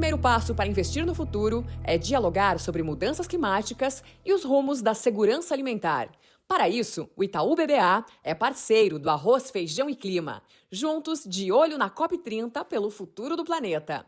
primeiro passo para investir no futuro é dialogar sobre mudanças climáticas e os rumos da segurança alimentar. Para isso, o Itaú BBA é parceiro do Arroz, Feijão e Clima. Juntos, de olho na COP30 pelo futuro do planeta.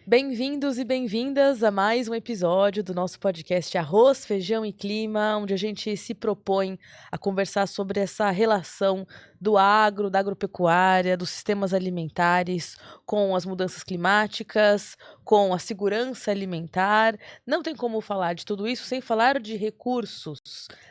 Bem-vindos e bem-vindas a mais um episódio do nosso podcast Arroz, Feijão e Clima, onde a gente se propõe a conversar sobre essa relação do agro, da agropecuária, dos sistemas alimentares com as mudanças climáticas, com a segurança alimentar. Não tem como falar de tudo isso sem falar de recursos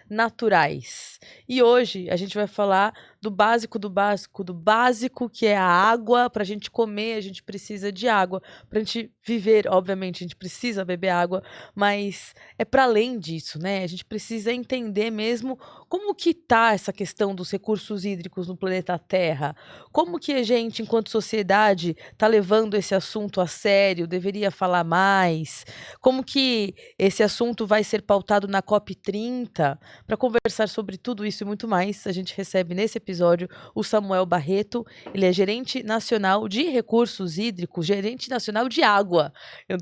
naturais. E hoje a gente vai falar do básico do básico do básico, que é a água. Para a gente comer, a gente precisa de água. Para a gente viver, obviamente, a gente precisa beber água, mas é para além disso, né? A gente precisa entender mesmo como que tá essa questão dos recursos hídricos no planeta Terra. Como que a gente, enquanto sociedade, está levando esse assunto a sério, deveria falar mais? Como que esse assunto vai ser pautado na COP30? Para conversar sobre tudo isso e muito mais, a gente recebe nesse episódio o Samuel Barreto. Ele é gerente nacional de recursos hídricos, gerente nacional de água. Eu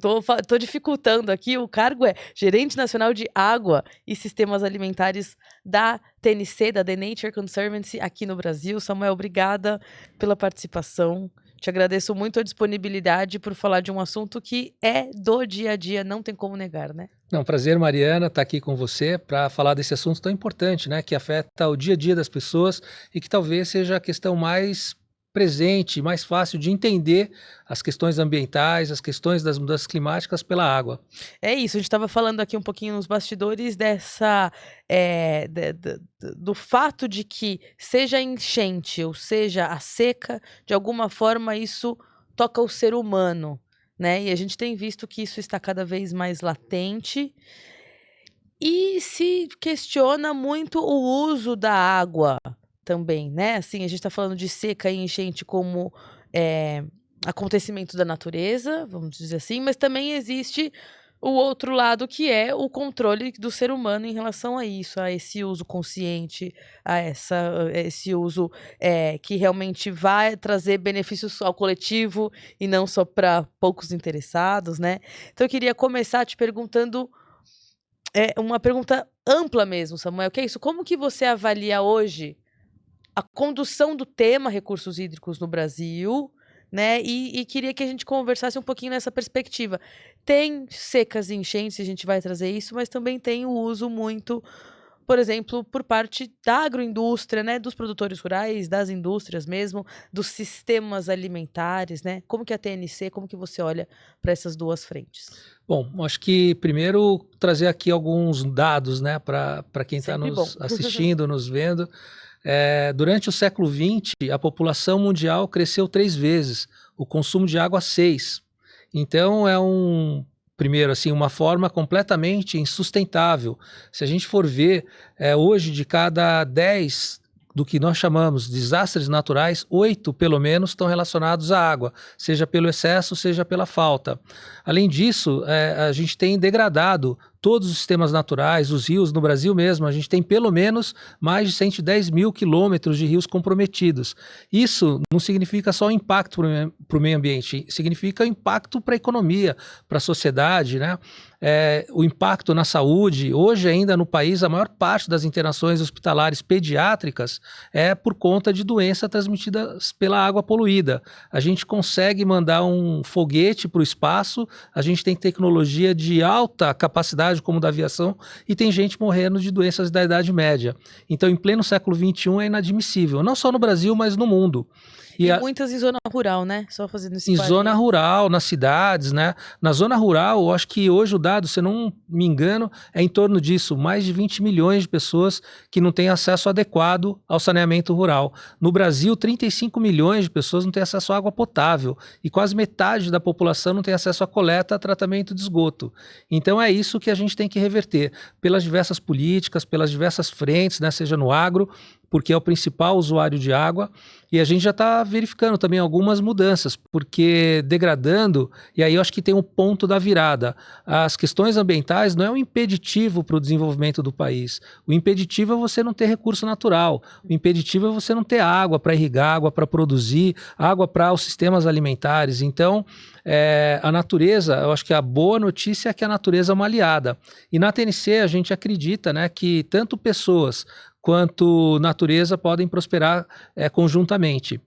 tô dificultando aqui, o cargo é gerente nacional de água e sistemas alimentares da TNC, da The Nature Conservancy, aqui no Brasil. Samuel, obrigada pela participação. Te agradeço muito a disponibilidade por falar de um assunto que é do dia a dia, não tem como negar, né? Não, prazer, Mariana, estar aqui com você para falar desse assunto tão importante, né, que afeta o dia a dia das pessoas e que talvez seja a questão mais presente, mais fácil de entender as questões ambientais, as questões das mudanças climáticas pela água. É isso, a gente estava falando aqui um pouquinho nos bastidores do fato de que seja a enchente ou seja a seca, de alguma forma isso toca o ser humano, né? E a gente tem visto que isso está cada vez mais latente e se questiona muito o uso da água também, né? Assim, a gente está falando de seca e enchente como acontecimento da natureza, vamos dizer assim, mas também existe o outro lado, que é o controle do ser humano em relação a isso, a esse uso consciente, a esse uso que realmente vai trazer benefícios ao coletivo e não só para poucos interessados, né? Então eu queria começar te perguntando uma pergunta ampla mesmo, Samuel, que é isso? Como que você avalia hoje a condução do tema recursos hídricos no Brasil, né? E queria que a gente conversasse um pouquinho nessa perspectiva. Tem secas e enchentes, a gente vai trazer isso, mas também tem o uso muito, por exemplo, por parte da agroindústria, né? Dos produtores rurais, das indústrias mesmo, dos sistemas alimentares, né? Como que a TNC, como que você olha para essas duas frentes? Bom, acho que primeiro trazer aqui alguns dados, né, para quem está nos assistindo, nos vendo. Durante o século XX, a população mundial cresceu 3 vezes, o consumo de água 6. Então primeiro, assim, uma forma completamente insustentável. Se a gente for ver, hoje de cada 10 do que nós chamamos de desastres naturais, 8 pelo menos estão relacionados à água, seja pelo excesso, seja pela falta. Além disso, a gente tem degradado todos os sistemas naturais, os rios no Brasil mesmo, a gente tem pelo menos mais de 110 mil quilômetros de rios comprometidos. Isso não significa só impacto para o meio ambiente, significa impacto para a economia, para a sociedade, né? O impacto na saúde. Hoje ainda no país, a maior parte das internações hospitalares pediátricas é por conta de doenças transmitidas pela água poluída. A gente consegue mandar um foguete para o espaço, a gente tem tecnologia de alta capacidade como da aviação, e tem gente morrendo de doenças da Idade Média. Então, em pleno século XXI é inadmissível, não só no Brasil, mas no mundo. E muitas em zona rural, né? Só fazendo esse parênteses. Em zona rural, nas cidades, né? Na zona rural, eu acho que hoje o dado, se não me engano, é em torno disso, mais de 20 milhões de pessoas que não têm acesso adequado ao saneamento rural. No Brasil, 35 milhões de pessoas não têm acesso à água potável e quase metade da população não tem acesso à coleta, tratamento de esgoto. Então é isso que a gente tem que reverter, pelas diversas políticas, pelas diversas frentes, né? Seja no agro, porque é o principal usuário de água, e a gente já está verificando também algumas mudanças, porque degradando, e aí eu acho que tem um ponto da virada, as questões ambientais não é um impeditivo para o desenvolvimento do país, o impeditivo é você não ter recurso natural, o impeditivo é você não ter água para irrigar, água para produzir, água para os sistemas alimentares. Então, a natureza, eu acho que a boa notícia é que a natureza é uma aliada, e na TNC a gente acredita, né, que tanto pessoas quanto natureza podem prosperar conjuntamente.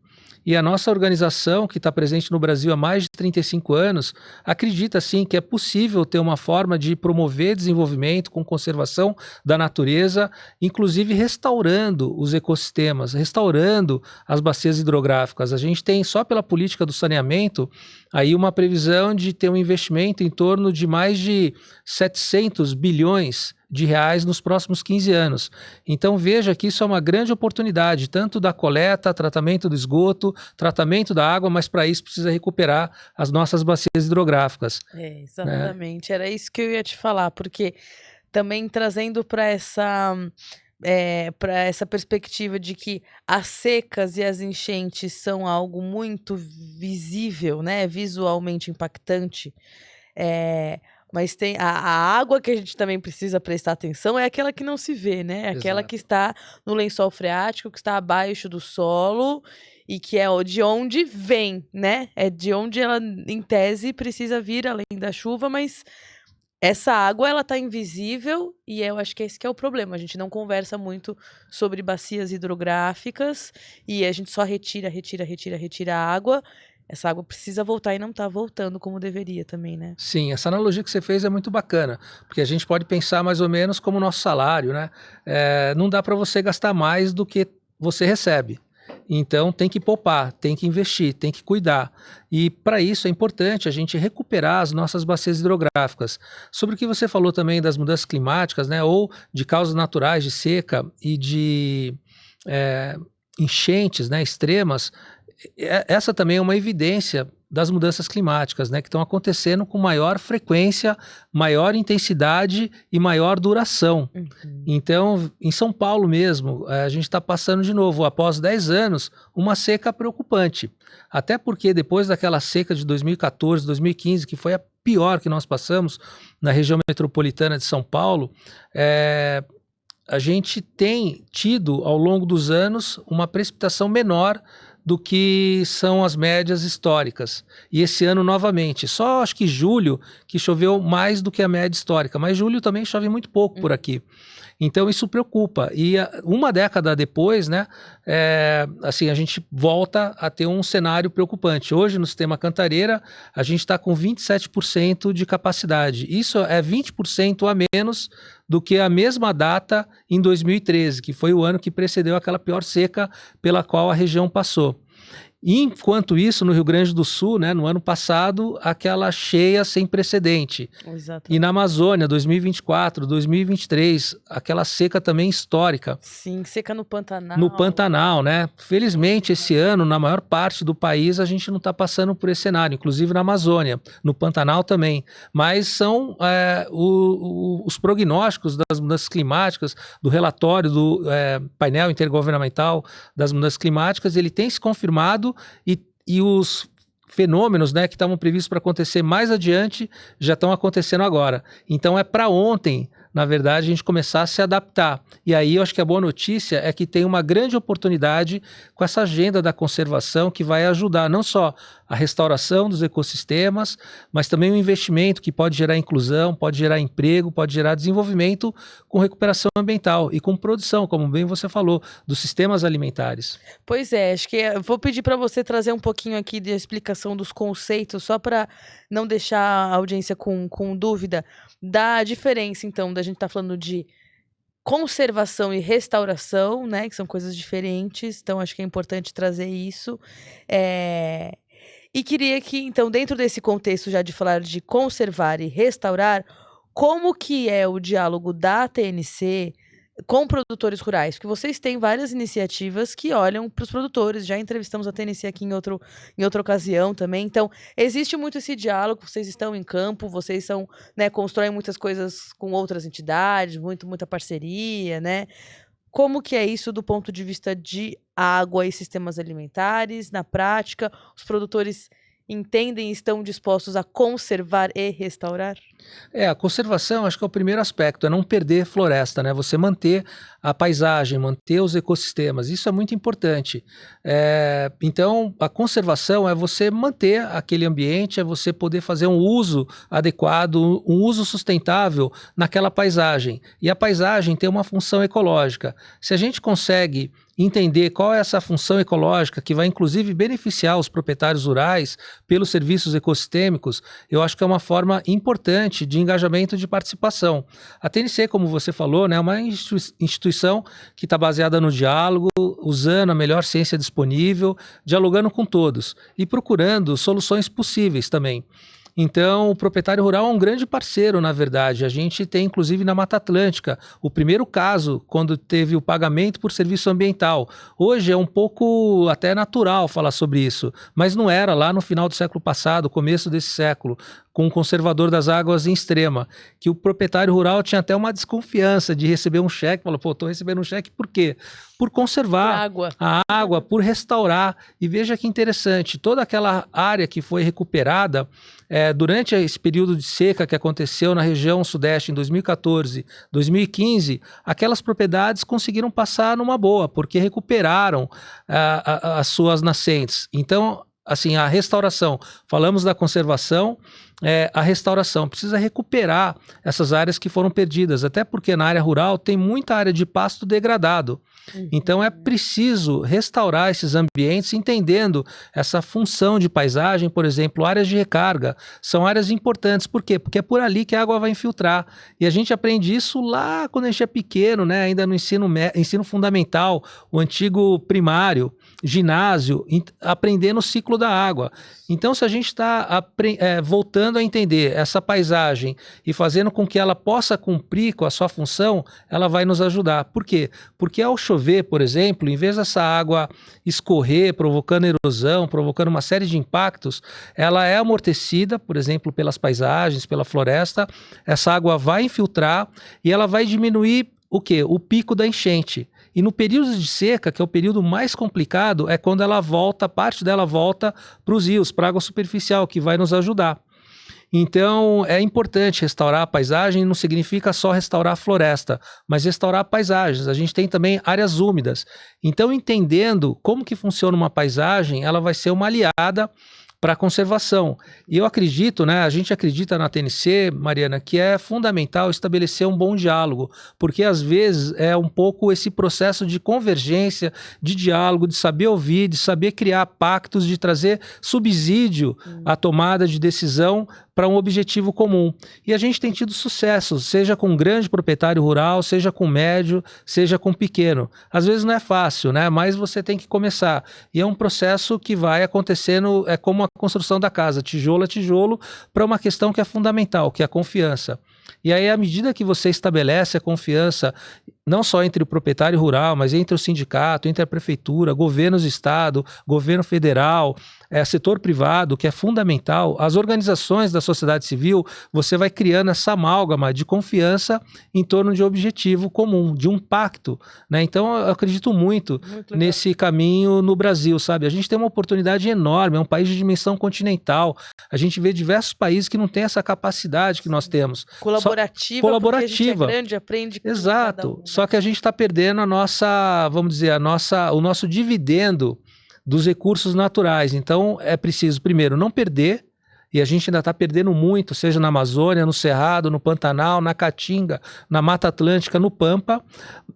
E a nossa organização, que está presente no Brasil há mais de 35 anos, acredita sim que é possível ter uma forma de promover desenvolvimento com conservação da natureza, inclusive restaurando os ecossistemas, restaurando as bacias hidrográficas. A gente tem, só pela política do saneamento, aí uma previsão de ter um investimento em torno de mais de 700 bilhões de reais nos próximos 15 anos. Então veja que isso é uma grande oportunidade, tanto da coleta, tratamento do esgoto, tratamento da água, mas para isso precisa recuperar as nossas bacias hidrográficas. Exatamente, né? Era isso que eu ia te falar, porque também trazendo para essa perspectiva de que as secas e as enchentes são algo muito visível, né, visualmente impactante, mas tem a água que a gente também precisa prestar atenção é aquela que não se vê, né? Aquela Exato. que está no lençol freático, que está abaixo do solo e que é de onde vem, né? É de onde ela, em tese, precisa vir além da chuva, mas essa água, ela tá invisível e eu acho que esse que é o problema. A gente não conversa muito sobre bacias hidrográficas e a gente só retira a água. Essa água precisa voltar e não está voltando como deveria também, né? Sim, essa analogia que você fez é muito bacana, porque a gente pode pensar mais ou menos como o nosso salário, né? Não dá para você gastar mais do que você recebe. Então tem que poupar, tem que investir, tem que cuidar. E para isso é importante a gente recuperar as nossas bacias hidrográficas. Sobre o que você falou também das mudanças climáticas, né? Ou de causas naturais de seca e de enchentes, né, extremas. Essa também é uma evidência das mudanças climáticas, né, que estão acontecendo com maior frequência, maior intensidade e maior duração. Então, em São Paulo mesmo, a gente está passando de novo, após 10 anos, uma seca preocupante. Até porque depois daquela seca de 2014, 2015, que foi a pior que nós passamos na região metropolitana de São Paulo, a gente tem tido, ao longo dos anos, uma precipitação menor do que são as médias históricas. E esse ano, novamente, só acho que julho que choveu mais do que a média histórica, mas julho também chove muito pouco por aqui. Então isso preocupa. E uma década depois, né, assim, a gente volta a ter um cenário preocupante. Hoje, no sistema Cantareira, a gente está com 27% de capacidade. Isso é 20% a menos do que a mesma data em 2013, que foi o ano que precedeu aquela pior seca pela qual a região passou. E, enquanto isso, no Rio Grande do Sul, né, no ano passado, aquela cheia sem precedente. Exatamente. E na Amazônia, 2024, 2023, aquela seca também histórica. Sim, seca no Pantanal. No Pantanal, né? Felizmente, esse ano, na maior parte do país, a gente não está passando por esse cenário, inclusive na Amazônia, no Pantanal também. Mas são os prognósticos das mudanças climáticas, do relatório do painel intergovernamental das mudanças climáticas, ele tem se confirmado e os fenômenos, né, que estavam previstos para acontecer mais adiante já estão acontecendo agora. Então é para ontem, na verdade, a gente começar a se adaptar. E aí eu acho que a boa notícia é que tem uma grande oportunidade com essa agenda da conservação que vai ajudar não só a restauração dos ecossistemas, mas também o investimento que pode gerar inclusão, pode gerar emprego, pode gerar desenvolvimento com recuperação ambiental e com produção, como bem você falou, dos sistemas alimentares. Pois é, acho que eu vou pedir para você trazer um pouquinho aqui de explicação dos conceitos, só para não deixar a audiência com dúvida da diferença, então, da gente tá falando de conservação e restauração, né, que são coisas diferentes, então acho que é importante trazer isso. E queria que, então, dentro desse contexto já de falar de conservar e restaurar, como que é o diálogo da TNC com produtores rurais? Porque vocês têm várias iniciativas que olham para os produtores, já entrevistamos a TNC aqui em outra ocasião também, então existe muito esse diálogo, vocês estão em campo, vocês são, né, constroem muitas coisas com outras entidades, muita parceria, né? como que é isso do ponto de vista de água e sistemas alimentares? Na prática, os produtores entendem e estão dispostos a conservar e restaurar? A conservação acho que é o primeiro aspecto, é não perder floresta, né? Você manter a paisagem, manter os ecossistemas, isso é muito importante. Então, a conservação é você manter aquele ambiente, é você poder fazer um uso adequado, um uso sustentável naquela paisagem. E a paisagem tem uma função ecológica. Se a gente consegue entender qual é essa função ecológica que vai inclusive beneficiar os proprietários rurais pelos serviços ecossistêmicos, eu acho que é uma forma importante de engajamento e de participação. A TNC, como você falou, né, é uma instituição que está baseada no diálogo, usando a melhor ciência disponível, dialogando com todos e procurando soluções possíveis também. Então, o proprietário rural é um grande parceiro, na verdade. A gente tem, inclusive, na Mata Atlântica, o primeiro caso, quando teve o pagamento por serviço ambiental. Hoje é um pouco até natural falar sobre isso, mas não era lá no final do século passado, começo desse século, com o conservador das águas em Extrema, que o proprietário rural tinha até uma desconfiança de receber um cheque. Falou, estou recebendo um cheque por quê? Por conservar a água, por restaurar. E veja que interessante, toda aquela área que foi recuperada durante esse período de seca que aconteceu na região sudeste em 2014, 2015, aquelas propriedades conseguiram passar numa boa, porque recuperaram as suas nascentes. Então, assim, a restauração, falamos da conservação, a restauração precisa recuperar essas áreas que foram perdidas, até porque na área rural tem muita área de pasto degradado. Então é preciso restaurar esses ambientes, entendendo essa função de paisagem. Por exemplo, áreas de recarga são áreas importantes. Por quê? Porque é por ali que a água vai infiltrar. E a gente aprende isso lá quando a gente é pequeno, né? Ainda no ensino fundamental, o antigo primário, ginásio, aprendendo o ciclo da água. Então, se a gente está voltando a entender essa paisagem e fazendo com que ela possa cumprir com a sua função, ela vai nos ajudar. Por quê? Porque ao chover, por exemplo, em vez dessa água escorrer, provocando erosão, provocando uma série de impactos, ela é amortecida, por exemplo, pelas paisagens, pela floresta. Essa água vai infiltrar e ela vai diminuir o quê? O pico da enchente. E no período de seca, que é o período mais complicado, é quando ela volta, parte dela volta para os rios, para a água superficial, que vai nos ajudar. Então, é importante restaurar a paisagem, não significa só restaurar a floresta, mas restaurar paisagens. A gente tem também áreas úmidas. Então, entendendo como que funciona uma paisagem, ela vai ser uma aliada para a conservação. E eu acredito, né, a gente acredita na TNC, Mariana, que é fundamental estabelecer um bom diálogo, porque às vezes é um pouco esse processo de convergência, de diálogo, de saber ouvir, de saber criar pactos, de trazer subsídio à tomada de decisão para um objetivo comum. E a gente tem tido sucesso, seja com um grande proprietário rural, seja com médio, seja com pequeno. Às vezes não é fácil, né? Mas você tem que começar. E é um processo que vai acontecendo, é como a construção da casa, tijolo a tijolo, para uma questão que é fundamental, que é a confiança. E aí, à medida que você estabelece a confiança, não só entre o proprietário rural, mas entre o sindicato, entre a prefeitura, governos do estado, governo federal, setor privado, que é fundamental, as organizações da sociedade civil, você vai criando essa amálgama de confiança em torno de um objetivo comum, de um pacto, né? Então, eu acredito muito nesse caminho no Brasil, sabe? A gente tem uma oportunidade enorme, é um país de dimensão continental, a gente vê diversos países que não têm essa capacidade que nós temos. Colaborativa. Porque a gente é grande, aprende com Exato. cada um. Só que a gente está perdendo a nossa, vamos dizer, o nosso dividendo dos recursos naturais. Então, é preciso, primeiro, não perder, e a gente ainda está perdendo muito, seja na Amazônia, no Cerrado, no Pantanal, na Caatinga, na Mata Atlântica, no Pampa,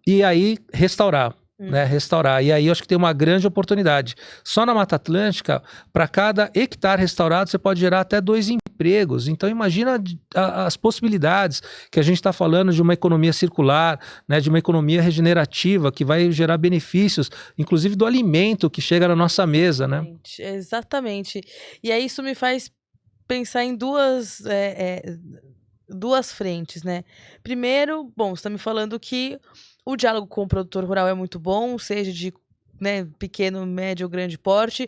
e aí restaurar. Né, restaurar. E aí eu acho que tem uma grande oportunidade. Só na Mata Atlântica, para cada hectare restaurado, você pode gerar até 2 empregos. Então imagina as possibilidades que a gente está falando de uma economia circular, né, de uma economia regenerativa, que vai gerar benefícios, inclusive do alimento que chega na nossa mesa. Né? Exatamente. E aí isso me faz pensar em duas frentes, né? Primeiro, bom, você está me falando que o diálogo com o produtor rural é muito bom, seja de pequeno, médio ou grande porte.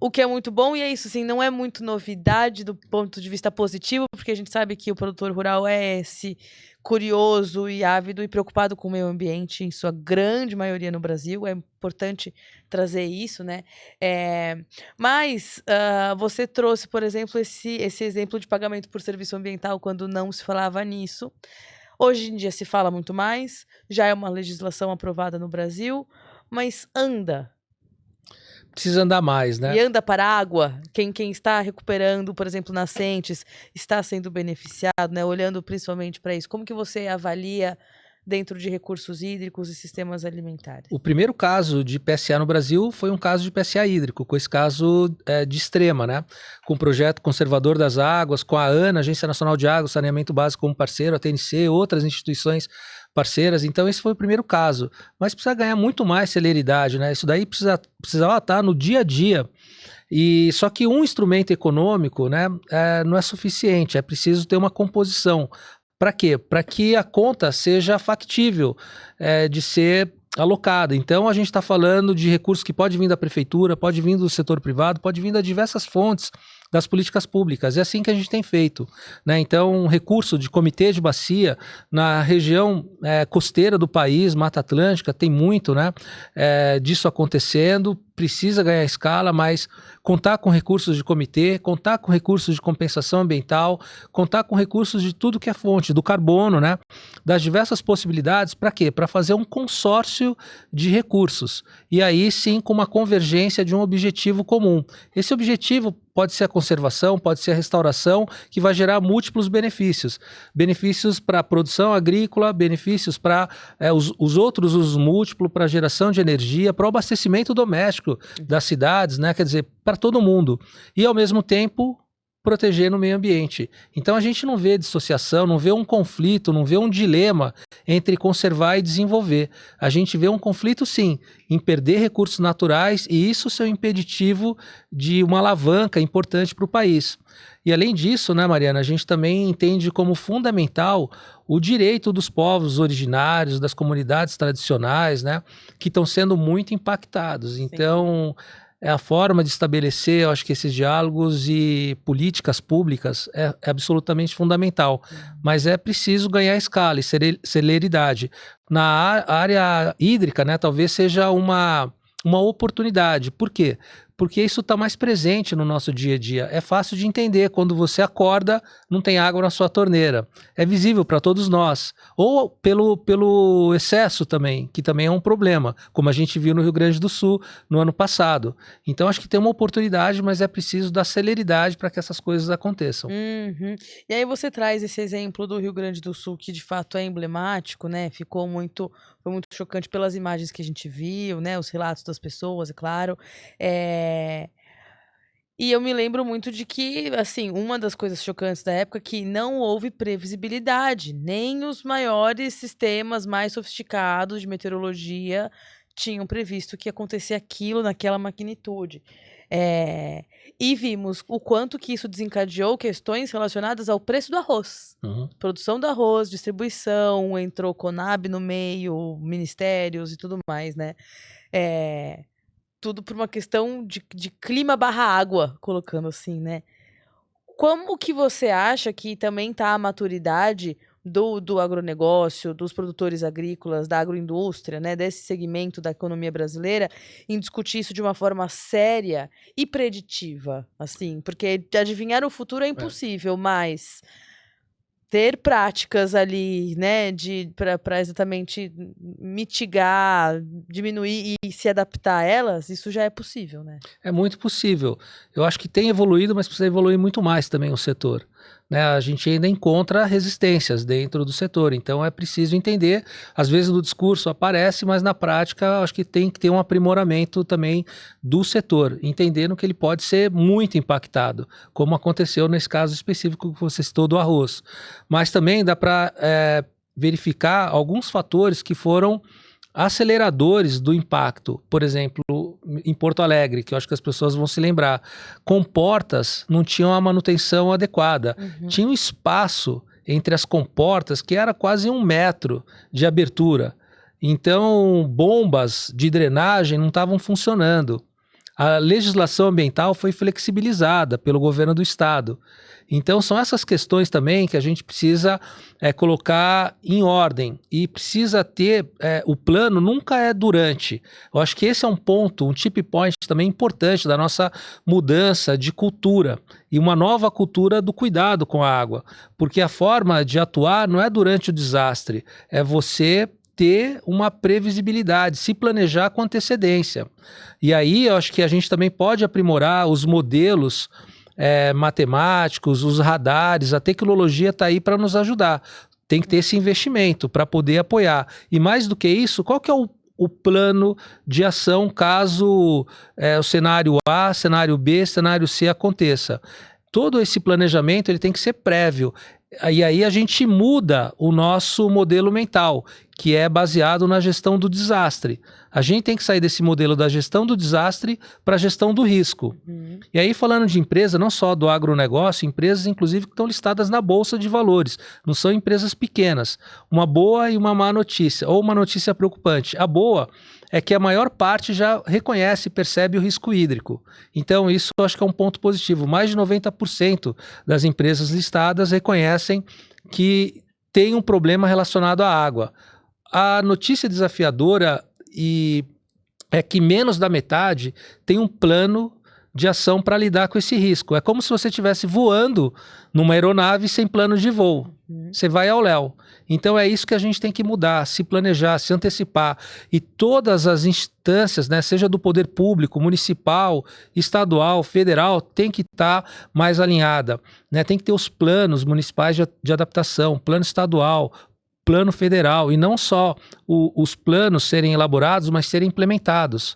O que é muito bom, e é isso, assim, não é muito novidade do ponto de vista positivo, porque a gente sabe que o produtor rural é esse curioso e ávido e preocupado com o meio ambiente, em sua grande maioria no Brasil. É importante trazer isso, né? Mas você trouxe, por exemplo, esse exemplo de pagamento por serviço ambiental quando não se falava nisso. Hoje em dia se fala muito mais, já é uma legislação aprovada no Brasil, mas anda. Precisa andar mais, né? E anda para a água. Quem está recuperando, por exemplo, nascentes, está sendo beneficiado, né? Olhando principalmente para isso. Como que você avalia dentro de recursos hídricos e sistemas alimentares? O primeiro caso de PSA no Brasil foi um caso de PSA hídrico, com esse caso de Extrema, né? Com o projeto Conservador das Águas, com a ANA, Agência Nacional de Água, Saneamento Básico como parceiro, a TNC, outras instituições parceiras. Então esse foi o primeiro caso. Mas precisa ganhar muito mais celeridade, né? Isso daí precisava estar no dia a dia. E só que um instrumento econômico, né, não é suficiente, é preciso ter uma composição. Para quê? Para que a conta seja factível de ser alocada. Então, a gente está falando de recursos que pode vir da prefeitura, pode vir do setor privado, pode vir de diversas fontes das políticas públicas. É assim que a gente tem feito, né? Então, um recurso de comitê de bacia na região costeira do país, Mata Atlântica, tem muito, né, disso acontecendo. Precisa ganhar escala, mas contar com recursos de comitê, contar com recursos de compensação ambiental, contar com recursos de tudo que é fonte, do carbono, né? Das diversas possibilidades, para quê? Para fazer um consórcio de recursos. E aí sim com uma convergência de um objetivo comum. Esse objetivo pode ser a conservação, pode ser a restauração, que vai gerar múltiplos benefícios. Benefícios para a produção agrícola, benefícios para os outros usos múltiplos, para a geração de energia, para o abastecimento doméstico das cidades, né? Quer dizer, para todo mundo. E ao mesmo tempo proteger no meio ambiente. Então a gente não vê dissociação, não vê um conflito, não vê um dilema entre conservar e desenvolver. A gente vê um conflito sim, em perder recursos naturais, e isso ser um impeditivo de uma alavanca importante para o país. E além disso, né, Mariana, a gente também entende como fundamental o direito dos povos originários, das comunidades tradicionais, né, que estão sendo muito impactados. Sim. Então, é a forma de estabelecer, eu acho que esses diálogos e políticas públicas é absolutamente fundamental. Mas é preciso ganhar escala e celeridade. Na área hídrica, né, talvez seja uma oportunidade. Por quê? Porque isso está mais presente no nosso dia a dia. É fácil de entender quando você acorda, não tem água na sua torneira. É visível para todos nós. Ou pelo excesso também, que também é um problema, como a gente viu no Rio Grande do Sul no ano passado. Então acho que tem uma oportunidade, mas é preciso dar celeridade para que essas coisas aconteçam. Uhum. E aí você traz esse exemplo do Rio Grande do Sul, que de fato é emblemático, né? Foi muito chocante pelas imagens que a gente viu, né? Os relatos das pessoas, é claro. E eu me lembro muito de que, assim, uma das coisas chocantes da época é que não houve previsibilidade. Nem os maiores sistemas mais sofisticados de meteorologia tinham previsto que ia acontecer aquilo naquela magnitude. E vimos o quanto que isso desencadeou questões relacionadas ao preço do arroz. Uhum. Produção do arroz, distribuição, entrou Conab no meio, ministérios e tudo mais, né? Tudo por uma questão de clima barra água, colocando assim, né? Como que você acha que também está a maturidade do agronegócio, dos produtores agrícolas, da agroindústria, né, desse segmento da economia brasileira, em discutir isso de uma forma séria e preditiva, assim? Porque adivinhar o futuro é impossível, mas ter práticas ali, né, para exatamente mitigar, diminuir e se adaptar a elas, isso já é possível, né? É muito possível. Eu acho que tem evoluído, mas precisa evoluir muito mais também o setor. Né? A gente ainda encontra resistências dentro do setor, então é preciso entender. Às vezes no discurso aparece, mas na prática acho que tem que ter um aprimoramento também do setor, entendendo que ele pode ser muito impactado, como aconteceu nesse caso específico que você citou do arroz. Mas também dá para verificar alguns fatores que foram aceleradores do impacto. Por exemplo, em Porto Alegre, que eu acho que as pessoas vão se lembrar, comportas não tinham a manutenção adequada. Uhum. Tinha um espaço entre as comportas que era quase 1 metro de abertura. Então, bombas de drenagem não estavam funcionando. A legislação ambiental foi flexibilizada pelo governo do estado. Então, são essas questões também que a gente precisa colocar em ordem e precisa ter, o plano nunca é durante. Eu acho que esse é um ponto, um tip point também importante da nossa mudança de cultura e uma nova cultura do cuidado com a água, porque a forma de atuar não é durante o desastre, é você ter uma previsibilidade, se planejar com antecedência. E aí eu acho que a gente também pode aprimorar os modelos matemáticos, os radares, a tecnologia está aí para nos ajudar. Tem que ter esse investimento para poder apoiar. E mais do que isso, qual que é o plano de ação caso o cenário A, cenário B, cenário C aconteça? Todo esse planejamento ele tem que ser prévio. E aí a gente muda o nosso modelo mental, que é baseado na gestão do desastre. A gente tem que sair desse modelo da gestão do desastre para a gestão do risco. E aí, falando de empresa, não só do agronegócio, empresas inclusive que estão listadas na Bolsa de Valores, não são empresas pequenas. Uma boa e uma má notícia, ou uma notícia preocupante. A boa é que a maior parte já reconhece e percebe o risco hídrico. Então, isso eu acho que é um ponto positivo. Mais de 90% das empresas listadas reconhecem que tem um problema relacionado à água. A notícia desafiadora é que menos da metade tem um plano de ação para lidar com esse risco. É como se você estivesse voando numa aeronave sem plano de voo. Você vai ao léu. Então é isso que a gente tem que mudar, se planejar, se antecipar. E todas as instâncias, né, seja do poder público, municipal, estadual, federal, tem que estar mais alinhada. Né? Tem que ter os planos municipais de adaptação, plano estadual, plano federal. E não só os planos serem elaborados, mas serem implementados.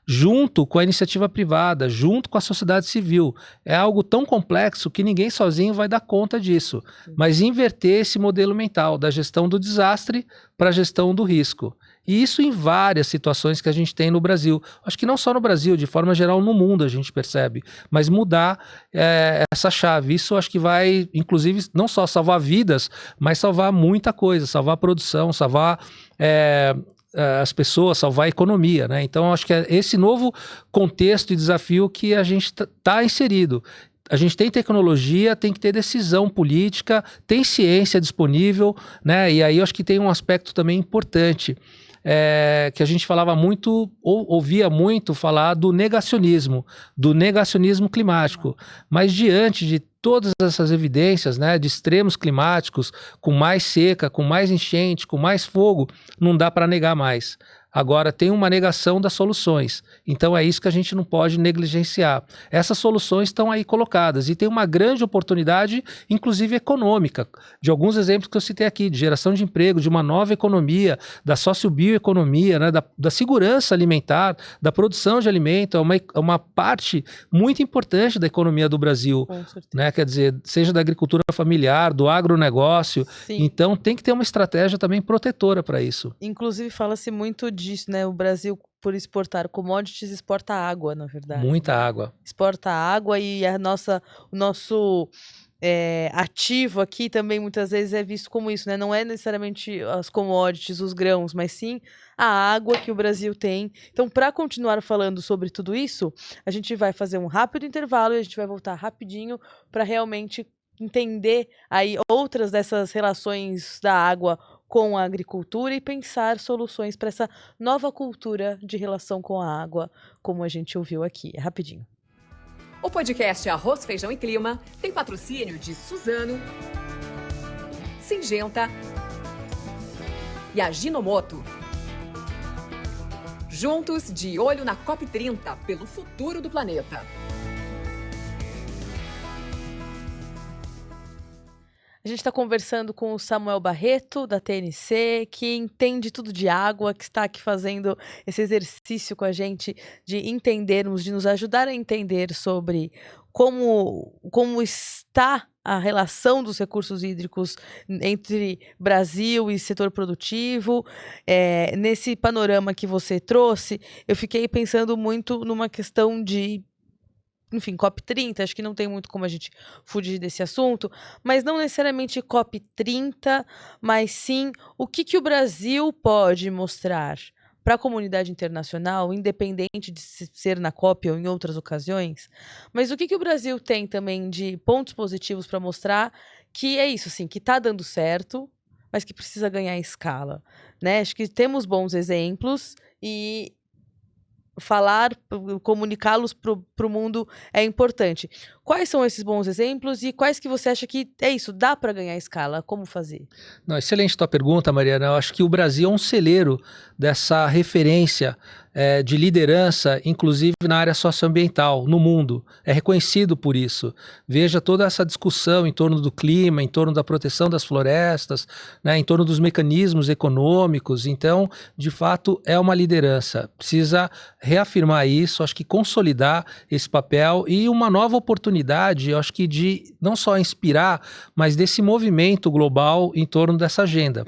Junto com a iniciativa privada, junto com a sociedade civil. É algo tão complexo que ninguém sozinho vai dar conta disso. Mas inverter esse modelo mental da gestão do desastre para a gestão do risco. E isso em várias situações que a gente tem no Brasil. Acho que não só no Brasil, de forma geral no mundo a gente percebe. Mas mudar essa chave. Isso acho que vai, inclusive, não só salvar vidas, mas salvar muita coisa. Salvar a produção, salvar as pessoas, salvar a economia, né? Então, acho que é esse novo contexto e desafio que a gente está inserido. A gente tem tecnologia, tem que ter decisão política, tem ciência disponível, né? E aí eu acho que tem um aspecto também importante, que a gente falava muito, ou ouvia muito falar do negacionismo climático. Mas diante de todas essas evidências, né, de extremos climáticos, com mais seca, com mais enchente, com mais fogo, não dá para negar mais. Agora, tem uma negação das soluções. Então, é isso que a gente não pode negligenciar. Essas soluções estão aí colocadas e tem uma grande oportunidade, inclusive econômica, de alguns exemplos que eu citei aqui, de geração de emprego, de uma nova economia, da sociobioeconomia, né, da segurança alimentar, da produção de alimento. É uma parte muito importante da economia do Brasil. Né? Quer dizer, seja da agricultura familiar, do agronegócio. Sim. Então, tem que ter uma estratégia também protetora para isso. Inclusive, fala-se muito disso, né? O Brasil, por exportar commodities, exporta água, na verdade. Muita água. Exporta água e o nosso ativo aqui também muitas vezes é visto como isso, né? Não é necessariamente as commodities, os grãos, mas sim a água que o Brasil tem. Então, para continuar falando sobre tudo isso, a gente vai fazer um rápido intervalo e a gente vai voltar rapidinho para realmente entender aí outras dessas relações da água com a agricultura e pensar soluções para essa nova cultura de relação com a água, como a gente ouviu aqui. É rapidinho. O podcast Arroz, Feijão e Clima tem patrocínio de Suzano, Syngenta e Ajinomoto. Juntos, de olho na COP30, pelo futuro do planeta. A gente está conversando com o Samuel Barreto, da TNC, que entende tudo de água, que está aqui fazendo esse exercício com a gente de entendermos, de nos ajudar a entender sobre como está a relação dos recursos hídricos entre Brasil e setor produtivo. Nesse panorama que você trouxe, eu fiquei pensando muito numa questão de, enfim, COP30, acho que não tem muito como a gente fugir desse assunto, mas não necessariamente COP30, mas sim o que o Brasil pode mostrar para a comunidade internacional, independente de ser na COP ou em outras ocasiões. Mas o que o Brasil tem também de pontos positivos para mostrar que é isso, assim, que está dando certo, mas que precisa ganhar escala, né? Acho que temos bons exemplos e comunicá-los para o mundo é importante. Quais são esses bons exemplos e quais que você acha que é isso, dá para ganhar escala? Como fazer? Não, excelente tua pergunta, Mariana. Eu acho que o Brasil é um celeiro dessa referência de liderança, inclusive na área socioambiental, no mundo. É reconhecido por isso. Veja toda essa discussão em torno do clima, em torno da proteção das florestas, né, em torno dos mecanismos econômicos. Então, de fato, é uma liderança. Precisa reafirmar isso, acho que consolidar esse papel e uma nova oportunidade, eu acho que de não só inspirar, mas desse movimento global em torno dessa agenda.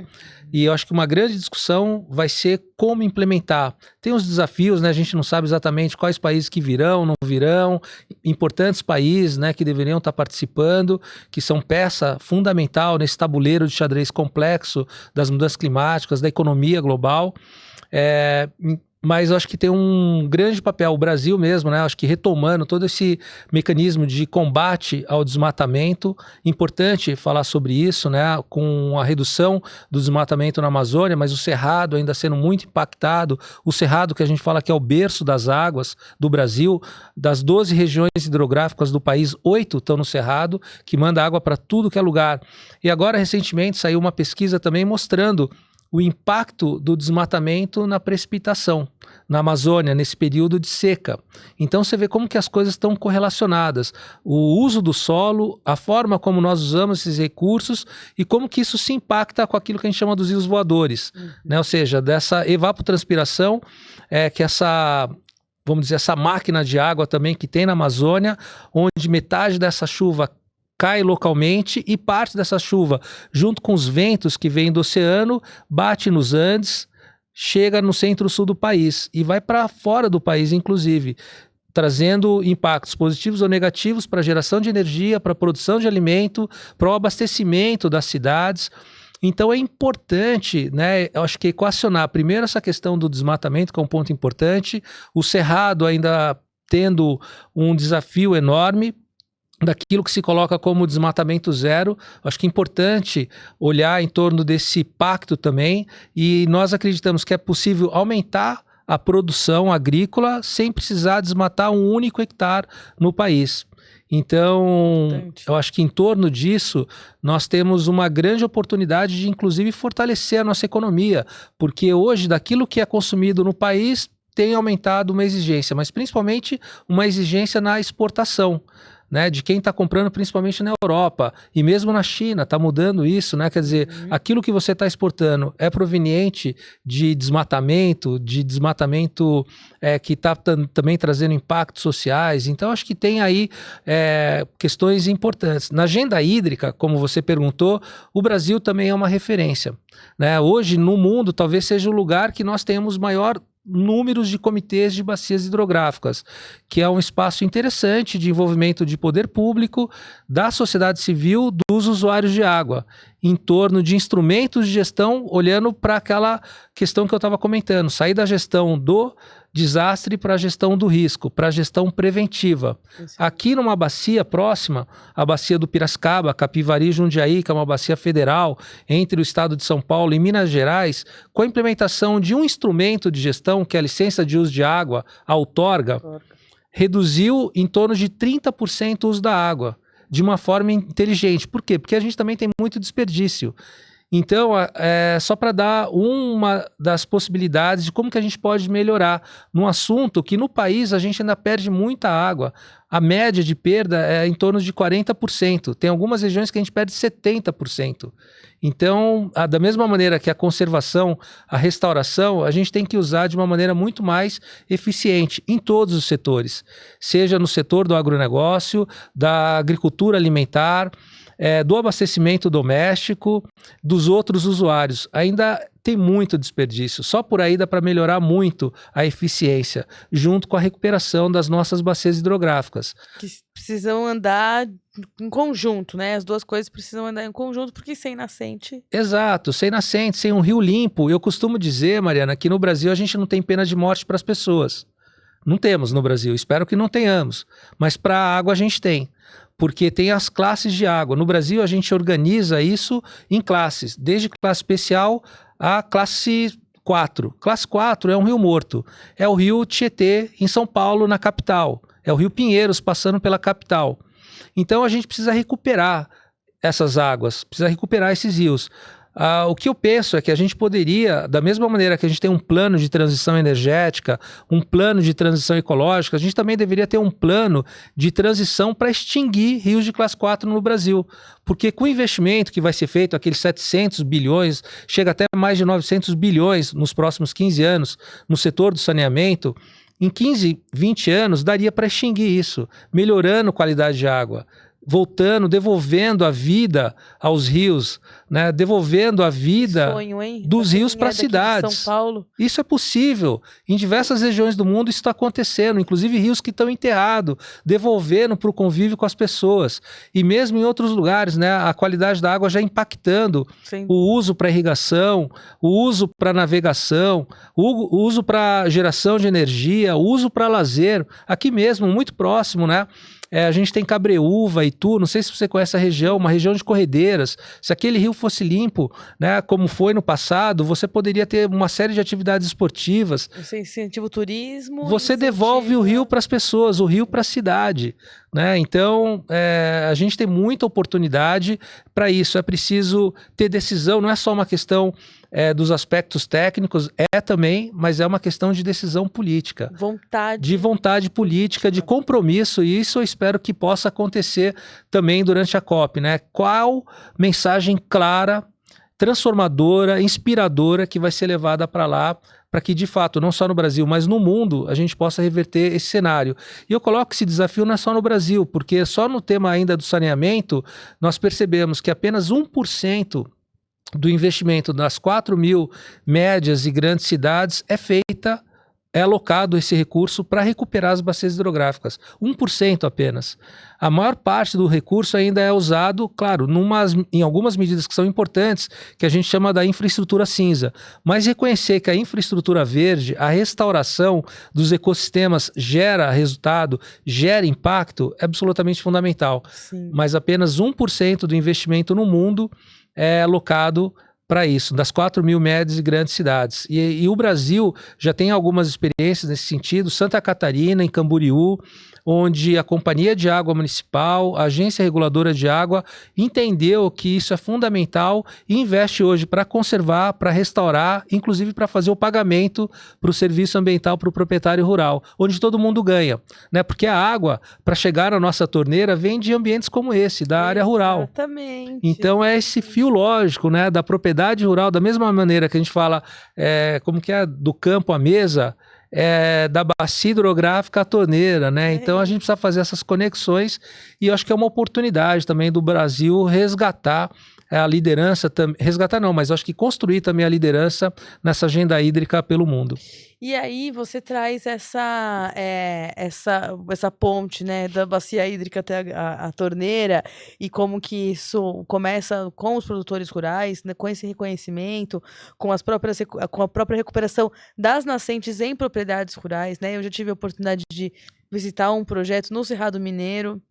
E eu acho que uma grande discussão vai ser como implementar. Tem os desafios, né? A gente não sabe exatamente quais países que virão, não virão, importantes países, né, que deveriam estar participando, que são peça fundamental nesse tabuleiro de xadrez complexo das mudanças climáticas, da economia global. Mas eu acho que tem um grande papel, o Brasil mesmo, né? Acho que retomando todo esse mecanismo de combate ao desmatamento, importante falar sobre isso, né? Com a redução do desmatamento na Amazônia, mas o Cerrado ainda sendo muito impactado, o Cerrado que a gente fala que é o berço das águas do Brasil, das 12 regiões hidrográficas do país, 8 estão no Cerrado, que manda água para tudo que é lugar. E agora, recentemente, saiu uma pesquisa também mostrando o impacto do desmatamento na precipitação na Amazônia, nesse período de seca. Então você vê como que as coisas estão correlacionadas. O uso do solo, a forma como nós usamos esses recursos e como que isso se impacta com aquilo que a gente chama dos rios voadores. Né? Ou seja, dessa evapotranspiração, que essa... vamos dizer, essa máquina de água também que tem na Amazônia, onde metade dessa chuva cai localmente e parte dessa chuva, junto com os ventos que vêm do oceano, bate nos Andes, chega no centro-sul do país e vai para fora do país, inclusive, trazendo impactos positivos ou negativos para a geração de energia, para a produção de alimento, para o abastecimento das cidades. Então é importante, né, eu acho que equacionar primeiro essa questão do desmatamento, que é um ponto importante, o Cerrado ainda tendo um desafio enorme, daquilo que se coloca como desmatamento zero. Acho que é importante olhar em torno desse pacto também, e nós acreditamos que é possível aumentar a produção agrícola sem precisar desmatar um único hectare no país. Então, eu acho que em torno disso, nós temos uma grande oportunidade de, inclusive, fortalecer a nossa economia, porque hoje, daquilo que é consumido no país, tem aumentado uma exigência, mas principalmente uma exigência na exportação, né, de quem está comprando principalmente na Europa e mesmo na China, está mudando isso, né? Quer dizer, aquilo que você está exportando é proveniente de desmatamento que está também trazendo impactos sociais. Então, acho que tem aí questões importantes. Na agenda hídrica, como você perguntou, o Brasil também é uma referência, né? Hoje, no mundo, talvez seja o lugar que nós temos maior números de comitês de bacias hidrográficas, que é um espaço interessante de envolvimento de poder público, da sociedade civil, dos usuários de água, em torno de instrumentos de gestão, olhando para aquela questão que eu estava comentando, sair da gestão do desastre para a gestão do risco, para a gestão preventiva. Aqui numa bacia próxima, a bacia do Piracicaba, Capivari e Jundiaí, que é uma bacia federal entre o estado de São Paulo e Minas Gerais, com a implementação de um instrumento de gestão, que é a licença de uso de água, a outorga, reduziu em torno de 30% o uso da água, de uma forma inteligente. Por quê? Porque a gente também tem muito desperdício. Então, só para dar uma das possibilidades de como que a gente pode melhorar num assunto que no país a gente ainda perde muita água. A média de perda é em torno de 40%. Tem algumas regiões que a gente perde 70%. Então, da mesma maneira que a conservação, a restauração, a gente tem que usar de uma maneira muito mais eficiente em todos os setores. Seja no setor do agronegócio, da agricultura alimentar, do abastecimento doméstico, dos outros usuários. Ainda tem muito desperdício. Só por aí dá para melhorar muito a eficiência, junto com a recuperação das nossas bacias hidrográficas. Que precisam andar em conjunto, né? As duas coisas precisam andar em conjunto, porque sem nascente... Exato, sem nascente, sem um rio limpo. Eu costumo dizer, Mariana, que no Brasil a gente não tem pena de morte para as pessoas. Não temos no Brasil, espero que não tenhamos. Mas para a água a gente tem. Porque tem as classes de água. No Brasil a gente organiza isso em classes, desde classe especial a classe 4. Classe 4 é um rio morto. É o rio Tietê, em São Paulo, na capital. É o rio Pinheiros, passando pela capital. Então a gente precisa recuperar essas águas, precisa recuperar esses rios. O que eu penso é que a gente poderia, da mesma maneira que a gente tem um plano de transição energética, um plano de transição ecológica, a gente também deveria ter um plano de transição para extinguir rios de classe 4 no Brasil. Porque com o investimento que vai ser feito, aqueles 700 bilhões, chega até mais de 900 bilhões nos próximos 15 anos no setor do saneamento, em 15, 20 anos daria para extinguir isso, melhorando a qualidade de água, voltando, devolvendo a vida aos rios, né? Devolvendo a vida dos rios para as cidades. São Paulo. Isso é possível. Em diversas regiões do mundo isso está acontecendo, inclusive rios que estão enterrados, devolvendo para o convívio com as pessoas. E mesmo em outros lugares, né? A qualidade da água já impactando o uso para irrigação, o uso para navegação, o uso para geração de energia, o uso para lazer. Aqui mesmo, muito próximo, né? A gente tem Cabreúva, Itu, não sei se você conhece a região, uma região de corredeiras. Se aquele rio fosse limpo, né, como foi no passado, você poderia ter uma série de atividades esportivas. Você incentiva o turismo. Você devolve o rio para as pessoas, o rio para a cidade. Né? Então, a gente tem muita oportunidade para isso. É preciso ter decisão, não é só uma questão dos aspectos técnicos, também, mas é uma questão de decisão política. De vontade política, de compromisso, e isso eu espero que possa acontecer também durante a COP. Né? Qual mensagem clara, transformadora, inspiradora que vai ser levada para lá, para que de fato, não só no Brasil, mas no mundo, a gente possa reverter esse cenário. E eu coloco esse desafio não é só no Brasil, porque só no tema ainda do saneamento, nós percebemos que apenas 1% do investimento das 4.000 médias e grandes cidades é alocado esse recurso para recuperar as bacias hidrográficas. 1% apenas. A maior parte do recurso ainda é usado, claro, em algumas medidas que são importantes, que a gente chama da infraestrutura cinza. Mas reconhecer que a infraestrutura verde, a restauração dos ecossistemas gera resultado, gera impacto, é absolutamente fundamental. Sim. Mas apenas 1% do investimento no mundo é alocado para isso, das 4.000 médias e grandes cidades. E o Brasil já tem algumas experiências nesse sentido. Santa Catarina, em Camboriú, onde a Companhia de Água Municipal, a Agência Reguladora de Água, entendeu que isso é fundamental e investe hoje para conservar, para restaurar, inclusive para fazer o pagamento para o serviço ambiental para o proprietário rural, onde todo mundo ganha. Né? Porque a água, para chegar na nossa torneira, vem de ambientes como esse, da área rural. Exatamente. Então é esse fio lógico, né, da propriedade rural, da mesma maneira que a gente fala, como que é, do campo à mesa, da bacia hidrográfica à torneira, né? Então a gente precisa fazer essas conexões e eu acho que é uma oportunidade também do Brasil resgatar a liderança, resgatar não, mas acho que construir também a liderança nessa agenda hídrica pelo mundo. E aí você traz essa ponte, né, da bacia hídrica até a torneira, e como que isso começa com os produtores rurais, né, com esse reconhecimento, com a própria recuperação das nascentes em propriedades rurais, né? Eu já tive a oportunidade de visitar um projeto no Cerrado Mineiro,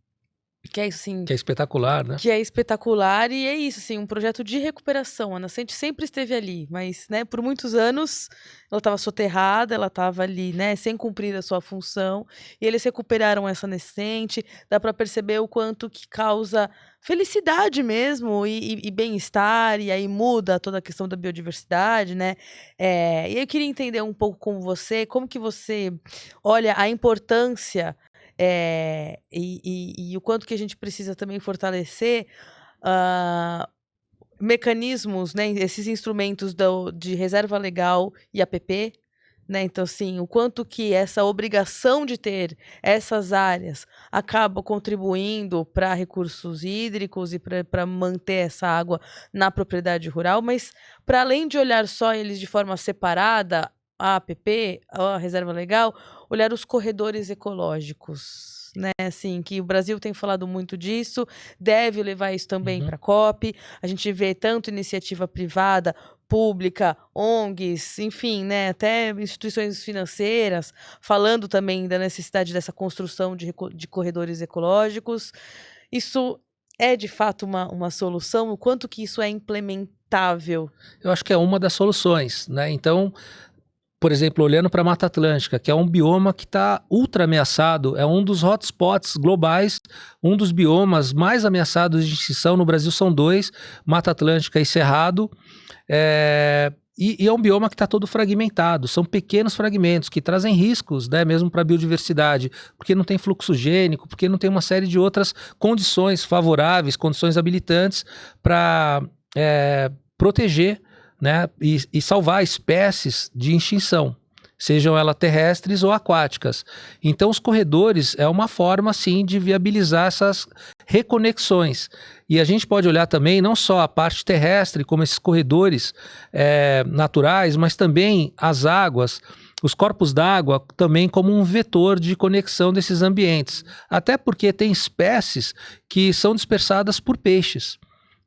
que é assim, que é espetacular, né? Que é espetacular, e é isso, assim, um projeto de recuperação. A nascente sempre esteve ali, mas, né, por muitos anos ela estava soterrada, ela estava ali, né, sem cumprir a sua função, e eles recuperaram essa nascente. Dá para perceber o quanto que causa felicidade mesmo e bem-estar, e aí muda toda a questão da biodiversidade, né? E eu queria entender um pouco com você, como que você olha a importância e o quanto que a gente precisa também fortalecer mecanismos, né, esses instrumentos de reserva legal e APP, né? Então, assim, o quanto que essa obrigação de ter essas áreas acaba contribuindo para recursos hídricos e para manter essa água na propriedade rural, mas para além de olhar só eles de forma separada, a APP, a reserva legal, olhar os corredores ecológicos, né? Assim, que o Brasil tem falado muito disso, deve levar isso também para a COP. A gente vê tanto iniciativa privada, pública, ONGs, enfim, né, até instituições financeiras, falando também da necessidade dessa construção de corredores ecológicos. Isso é, de fato, uma solução? O quanto que isso é implementável? Eu acho que é uma das soluções, né? Então, por exemplo, olhando para a Mata Atlântica, que é um bioma que está ultra ameaçado, é um dos hotspots globais, um dos biomas mais ameaçados de extinção. No Brasil são 2, Mata Atlântica e Cerrado. E é um bioma que está todo fragmentado, são pequenos fragmentos que trazem riscos, né, mesmo para a biodiversidade, porque não tem fluxo gênico, porque não tem uma série de outras condições favoráveis, condições habilitantes para proteger, né, e salvar espécies de extinção, sejam elas terrestres ou aquáticas. Então os corredores é uma forma, sim, de viabilizar essas reconexões. E a gente pode olhar também não só a parte terrestre, como esses corredores naturais, mas também as águas, os corpos d'água também como um vetor de conexão desses ambientes. Até porque tem espécies que são dispersadas por peixes.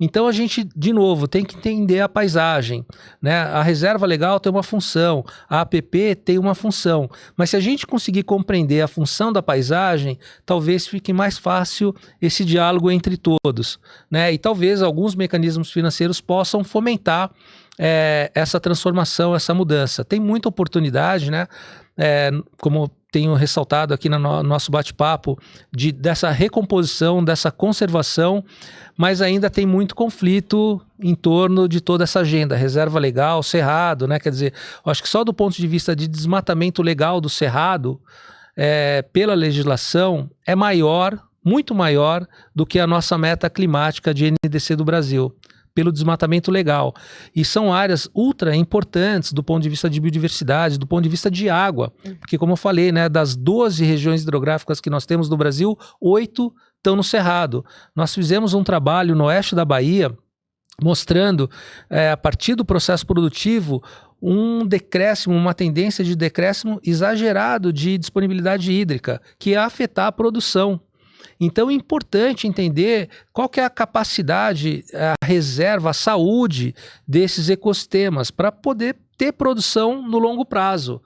Então a gente, de novo, tem que entender a paisagem, né? A reserva legal tem uma função, a APP tem uma função, mas se a gente conseguir compreender a função da paisagem, talvez fique mais fácil esse diálogo entre todos, né? E talvez alguns mecanismos financeiros possam fomentar essa transformação, essa mudança. Tem muita oportunidade, né? Como tenho ressaltado aqui no nosso bate-papo, dessa recomposição, dessa conservação, mas ainda tem muito conflito em torno de toda essa agenda, reserva legal, cerrado, né? Quer dizer, eu acho que só do ponto de vista de desmatamento legal do cerrado, pela legislação, é maior, muito maior do que a nossa meta climática de NDC do Brasil, pelo desmatamento legal. E são áreas ultra importantes do ponto de vista de biodiversidade, do ponto de vista de água. Porque, como eu falei, né, das 12 regiões hidrográficas que nós temos no Brasil, 8 estão no Cerrado. Nós fizemos um trabalho no oeste da Bahia, mostrando, a partir do processo produtivo, um decréscimo, uma tendência de decréscimo exagerado de disponibilidade hídrica, que ia afetar a produção. Então é importante entender qual que é a capacidade, a reserva, a saúde desses ecossistemas para poder ter produção no longo prazo,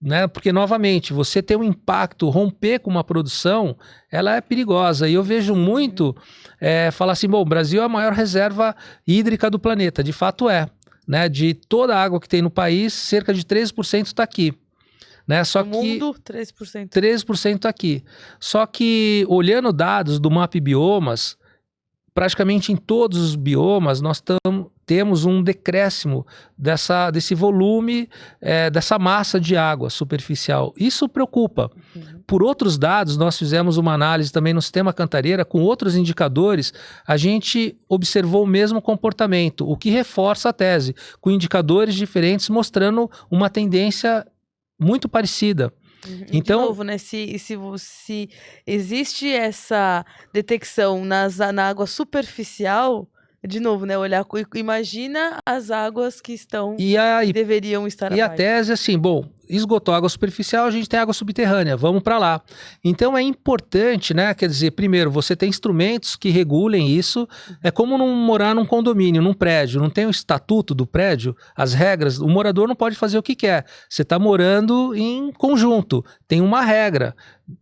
né? Porque, novamente, você ter um impacto, romper com uma produção, ela é perigosa. E eu vejo muito falar assim, bom, o Brasil é a maior reserva hídrica do planeta. De fato né? De toda a água que tem no país, cerca de 13% está aqui. Né? Só no que mundo, 13%. 13% aqui. Só que, olhando dados do MAP Biomas, praticamente em todos os biomas nós temos um decréscimo desse volume, dessa massa de água superficial. Isso preocupa. Por outros dados, nós fizemos uma análise também no sistema Cantareira, com outros indicadores, a gente observou o mesmo comportamento, o que reforça a tese, com indicadores diferentes mostrando uma tendência muito parecida. Então, de novo, né? Se existe essa detecção na água superficial, de novo, né? Olhar, imagina as águas que estão que deveriam estar abaixo. E a tese, assim, bom, esgotou a água superficial, a gente tem água subterrânea, vamos para lá. Então é importante, né? Quer dizer, primeiro, você tem instrumentos que regulem isso. É como não morar num condomínio, num prédio, não tem o estatuto do prédio, as regras, o morador não pode fazer o que quer. Você está morando em conjunto, tem uma regra,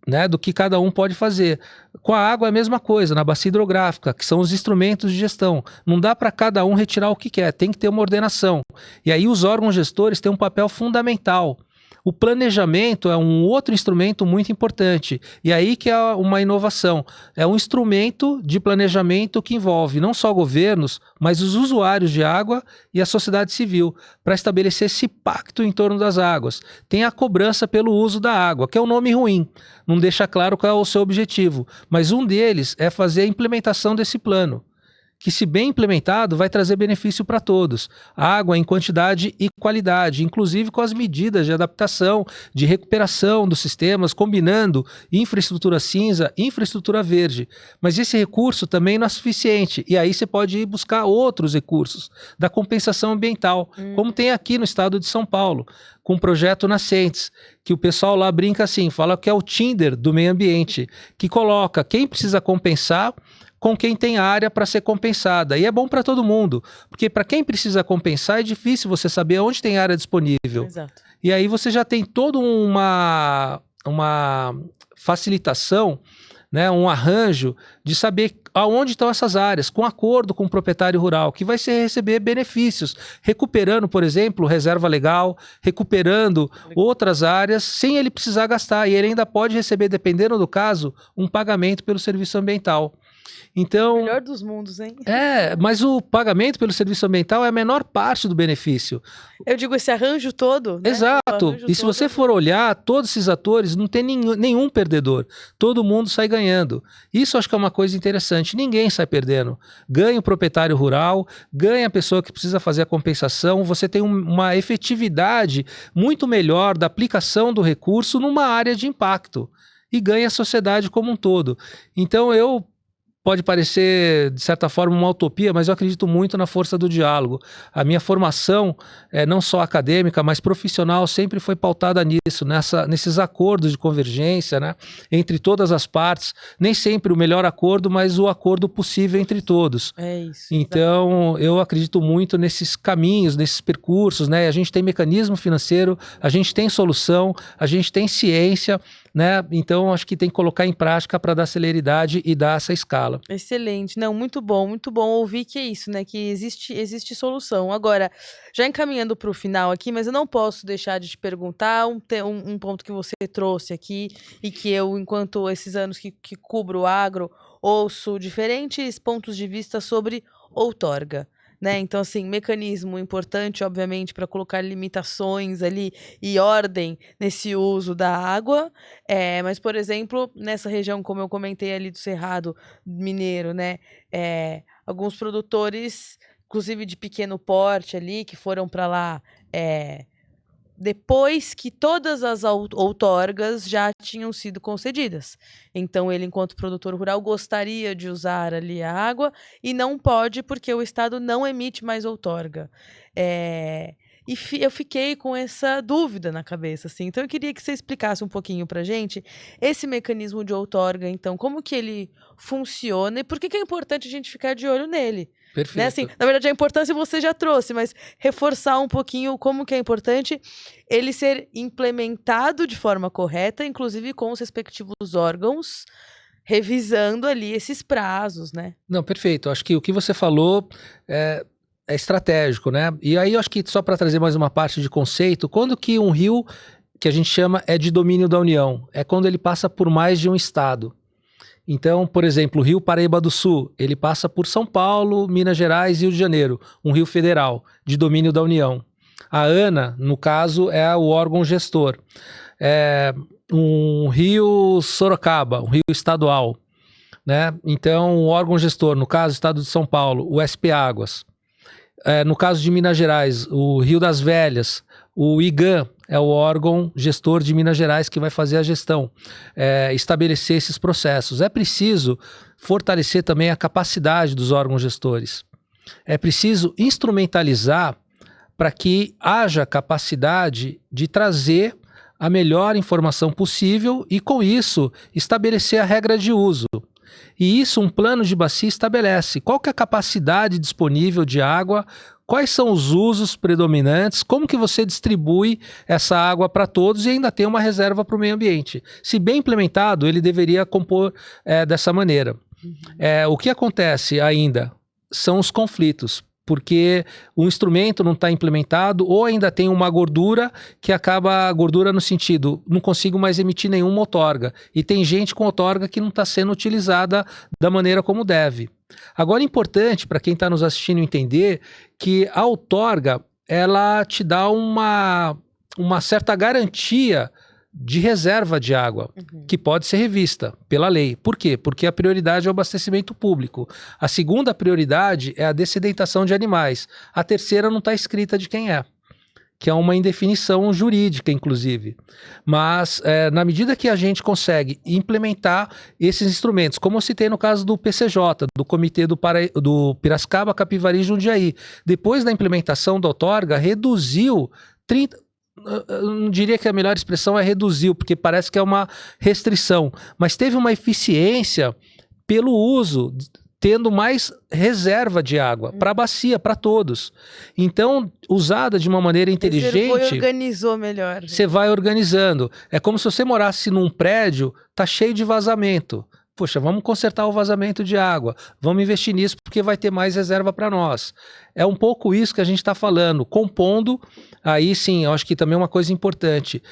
né, do que cada um pode fazer. Com a água é a mesma coisa, na bacia hidrográfica, que são os instrumentos de gestão. Não dá para cada um retirar o que quer, tem que ter uma ordenação. E aí os órgãos gestores têm um papel fundamental. O planejamento é um outro instrumento muito importante. E aí que é uma inovação. É um instrumento de planejamento que envolve não só governos, mas os usuários de água e a sociedade civil, para estabelecer esse pacto em torno das águas. Tem a cobrança pelo uso da água, que é um nome ruim, não deixa claro qual é o seu objetivo. Mas um deles é fazer a implementação desse plano, que, se bem implementado, vai trazer benefício para todos. Água em quantidade e qualidade, inclusive com as medidas de adaptação, de recuperação dos sistemas, combinando infraestrutura cinza e infraestrutura verde. Mas esse recurso também não é suficiente, e aí você pode ir buscar outros recursos da compensação ambiental, como tem aqui no estado de São Paulo, com o projeto Nascentes, que o pessoal lá brinca assim, fala que é o Tinder do meio ambiente, que coloca quem precisa compensar com quem tem área para ser compensada. E é bom para todo mundo, porque para quem precisa compensar é difícil você saber onde tem área disponível. Exato. E aí você já tem toda uma facilitação, né, um arranjo de saber aonde estão essas áreas, com acordo com o proprietário rural, que vai receber benefícios, recuperando, por exemplo, reserva legal, recuperando outras áreas, sem ele precisar gastar. E ele ainda pode receber, dependendo do caso, um pagamento pelo serviço ambiental. Então, melhor dos mundos, hein? Mas o pagamento pelo serviço ambiental é a menor parte do benefício. Eu digo esse arranjo todo, né? Exato. E se você for olhar, todos esses atores, não tem nenhum perdedor. Todo mundo sai ganhando. Isso acho que é uma coisa interessante. Ninguém sai perdendo. Ganha o proprietário rural, ganha a pessoa que precisa fazer a compensação. Você tem uma efetividade muito melhor da aplicação do recurso numa área de impacto. E ganha a sociedade como um todo. Então, pode parecer, de certa forma, uma utopia, mas eu acredito muito na força do diálogo. A minha formação, não só acadêmica, mas profissional, sempre foi pautada nisso, nesses acordos de convergência, né, entre todas as partes. Nem sempre o melhor acordo, mas o acordo possível entre todos. É isso. Então, eu acredito muito nesses caminhos, nesses percursos, né? A gente tem mecanismo financeiro, a gente tem solução, a gente tem ciência, né? Então, acho que tem que colocar em prática para dar celeridade e dar essa escala. Excelente. Não, muito bom ouvir que é isso, né? Que existe solução. Agora, já encaminhando para o final aqui, mas eu não posso deixar de te perguntar um ponto que você trouxe aqui e que eu, enquanto esses anos que cubro o agro, ouço diferentes pontos de vista sobre outorga. Né? Então, assim, mecanismo importante, obviamente, para colocar limitações ali e ordem nesse uso da água. Mas, por exemplo, nessa região, como eu comentei ali do Cerrado Mineiro, né? Alguns produtores, inclusive de pequeno porte ali, que foram para lá depois que todas as outorgas já tinham sido concedidas. Então, ele, enquanto produtor rural, gostaria de usar ali a água e não pode porque o Estado não emite mais outorga. E eu fiquei com essa dúvida na cabeça, assim. Então, eu queria que você explicasse um pouquinho pra gente esse mecanismo de outorga, então, como que ele funciona e por que é importante a gente ficar de olho nele. Perfeito. Né? Assim, na verdade, a importância você já trouxe, mas reforçar um pouquinho como que é importante ele ser implementado de forma correta, inclusive com os respectivos órgãos, revisando ali esses prazos, né? Não, perfeito. Acho que o que você falou é estratégico, né? E aí, acho que só para trazer mais uma parte de conceito, quando que um rio, que a gente chama, é de domínio da União? É quando ele passa por mais de um estado. Então, por exemplo, o Rio Paraíba do Sul, ele passa por São Paulo, Minas Gerais e Rio de Janeiro, um rio federal, de domínio da União. A ANA, no caso, é o órgão gestor. Um Rio Sorocaba, um rio estadual, né? Então, o órgão gestor, no caso, Estado de São Paulo, o SP Águas. No caso de Minas Gerais, o Rio das Velhas, o IGAM é o órgão gestor de Minas Gerais que vai fazer a gestão, estabelecer esses processos. É preciso fortalecer também a capacidade dos órgãos gestores. É preciso instrumentalizar para que haja capacidade de trazer a melhor informação possível e, com isso, estabelecer a regra de uso. E isso um plano de bacia estabelece. Qual que é a capacidade disponível de água, quais são os usos predominantes, como que você distribui essa água para todos e ainda tem uma reserva para o meio ambiente. Se bem implementado, ele deveria compor dessa maneira. O que acontece ainda são os conflitos, porque o instrumento não está implementado ou ainda tem uma gordura que acaba, gordura no sentido, não consigo mais emitir nenhuma outorga. E tem gente com outorga que não está sendo utilizada da maneira como deve. Agora é importante para quem está nos assistindo entender que a outorga, ela te dá uma certa garantia de reserva de água, que pode ser revista pela lei. Por quê? Porque a prioridade é o abastecimento público. A segunda prioridade é a dessedentação de animais. A terceira não está escrita de quem é, que é uma indefinição jurídica, inclusive. Mas, na medida que a gente consegue implementar esses instrumentos, como eu citei no caso do PCJ, do Comitê do Piracicaba, Capivari e Jundiaí, depois da implementação da outorga, reduziu 30%. Eu não diria que a melhor expressão é reduziu, porque parece que é uma restrição, mas teve uma eficiência pelo uso, tendo mais reserva de água para a bacia, para todos. Então, usada de uma maneira inteligente... Você organizou melhor. Você vai organizando. É como se você morasse num prédio, tá cheio de vazamento. Poxa, vamos consertar o vazamento de água, vamos investir nisso porque vai ter mais reserva para nós. É um pouco isso que a gente está falando, compondo, aí sim, eu acho que também é uma coisa importante,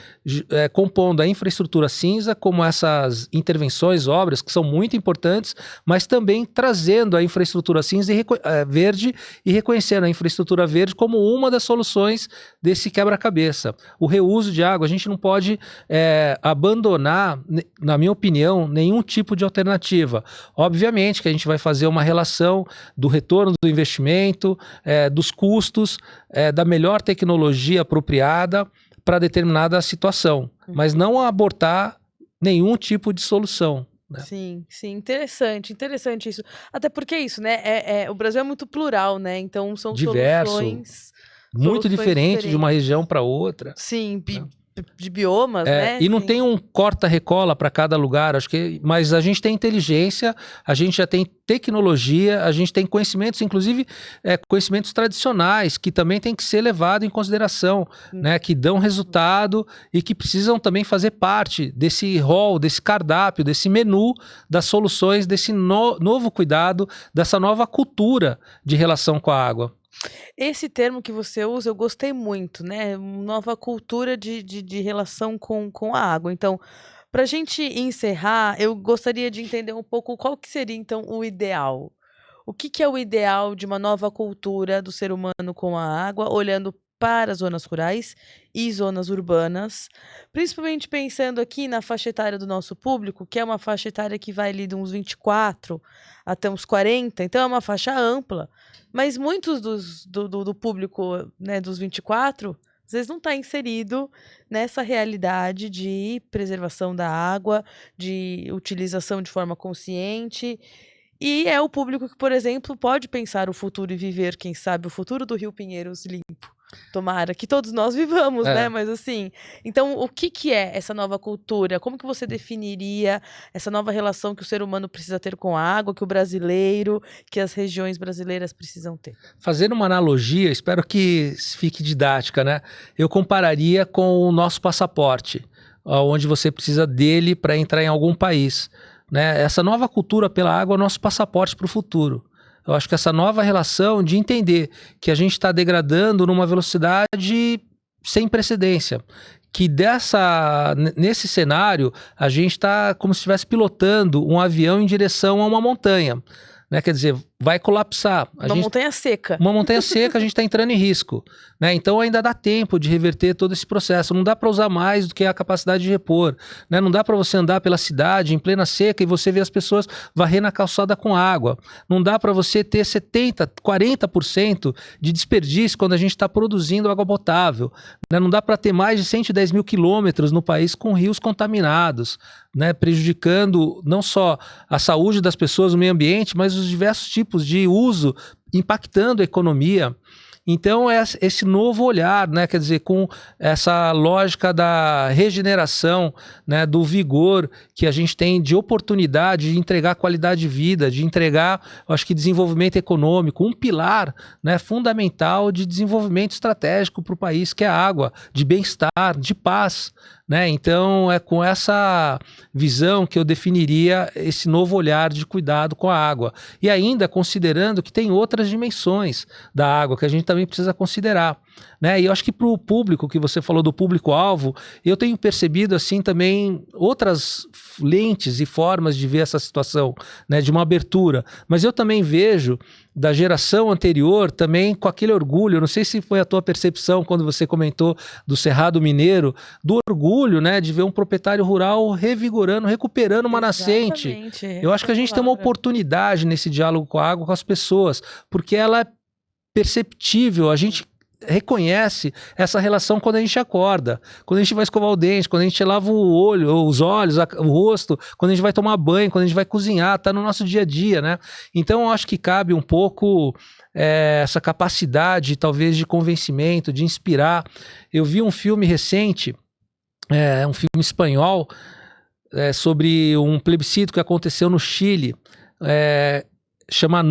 compondo a infraestrutura cinza, como essas intervenções, obras, que são muito importantes, mas também trazendo a infraestrutura cinza verde e reconhecendo a infraestrutura verde como uma das soluções desse quebra-cabeça. O reuso de água, a gente não pode abandonar, na minha opinião, nenhum tipo de alternativa. Obviamente que a gente vai fazer uma relação do retorno do investimento, dos custos, da melhor tecnologia apropriada para determinada situação, mas não abortar nenhum tipo de solução. Né? Sim, interessante isso. Até porque é isso, né? O Brasil é muito plural, né? Então são diverso, soluções muito diferente de uma região para outra. Sim, de biomas, né? E não tem um corta-recola para cada lugar, mas a gente tem inteligência, a gente já tem tecnologia, a gente tem conhecimentos, inclusive conhecimentos tradicionais, que também tem que ser levado em consideração, né? Que dão resultado e que precisam também fazer parte desse rol, desse cardápio, desse menu das soluções, desse novo cuidado, dessa nova cultura de relação com a água. Esse termo que você usa, eu gostei muito, né? Nova cultura de relação com a água. Então, para a gente encerrar, eu gostaria de entender um pouco qual que seria, então, o ideal. O que é o ideal de uma nova cultura do ser humano com a água, olhando para as zonas rurais e zonas urbanas, principalmente pensando aqui na faixa etária do nosso público, que é uma faixa etária que vai ali de uns 24 até uns 40, então é uma faixa ampla, mas muitos do público, né, dos 24, às vezes não está inserido nessa realidade de preservação da água, de utilização de forma consciente. E é o público que, por exemplo, pode pensar o futuro e viver, quem sabe, o futuro do Rio Pinheiros limpo. Tomara que todos nós vivamos, né? Mas assim, então o que é essa nova cultura? Como que você definiria essa nova relação que o ser humano precisa ter com a água, que o brasileiro, que as regiões brasileiras precisam ter? Fazendo uma analogia, espero que fique didática, né? Eu compararia com o nosso passaporte, onde você precisa dele para entrar em algum país. Né? Essa nova cultura pela água é o nosso passaporte para o futuro. Eu acho que essa nova relação de entender que a gente está degradando numa velocidade sem precedência, que nesse cenário a gente está como se estivesse pilotando um avião em direção a uma montanha. Né? Quer dizer, vai colapsar. Montanha seca. Uma montanha seca, a gente está entrando em risco. Né? Então ainda dá tempo de reverter todo esse processo. Não dá para usar mais do que a capacidade de repor. Né? Não dá para você andar pela cidade em plena seca e você ver as pessoas varrendo a calçada com água. Não dá para você ter 70%, 40% de desperdício quando a gente está produzindo água potável. Né? Não dá para ter mais de 110 mil quilômetros no país com rios contaminados, né? Prejudicando não só a saúde das pessoas, o meio ambiente, mas os diversos tipos de uso, impactando a economia. Então, é esse novo olhar, né? Quer dizer, com essa lógica da regeneração, né? Do vigor que a gente tem de oportunidade de entregar qualidade de vida, de entregar, acho que, desenvolvimento econômico, um pilar, né? Fundamental de desenvolvimento estratégico para o país, que é a água, de bem-estar, de paz. Né? Então, é com essa visão que eu definiria esse novo olhar de cuidado com a água. E ainda considerando que tem outras dimensões da água que a gente também precisa considerar. Né? E eu acho que para o público, que você falou do público-alvo, eu tenho percebido assim também outras lentes e formas de ver essa situação, né? De uma abertura. Mas eu também vejo da geração anterior também com aquele orgulho. Eu não sei se foi a tua percepção quando você comentou do Cerrado Mineiro, do orgulho, né, de ver um proprietário rural revigorando, recuperando uma nascente. Eu acho que a gente tem uma oportunidade nesse diálogo com a água, com as pessoas, porque ela é perceptível, a gente reconhece essa relação quando a gente acorda, quando a gente vai escovar o dente, quando a gente lava o olho, os olhos, o rosto, quando a gente vai tomar banho, quando a gente vai cozinhar, tá no nosso dia a dia, né? Então eu acho que cabe um pouco essa capacidade, talvez, de convencimento, de inspirar. Eu vi um filme recente, um filme espanhol, sobre um plebiscito que aconteceu no Chile, chama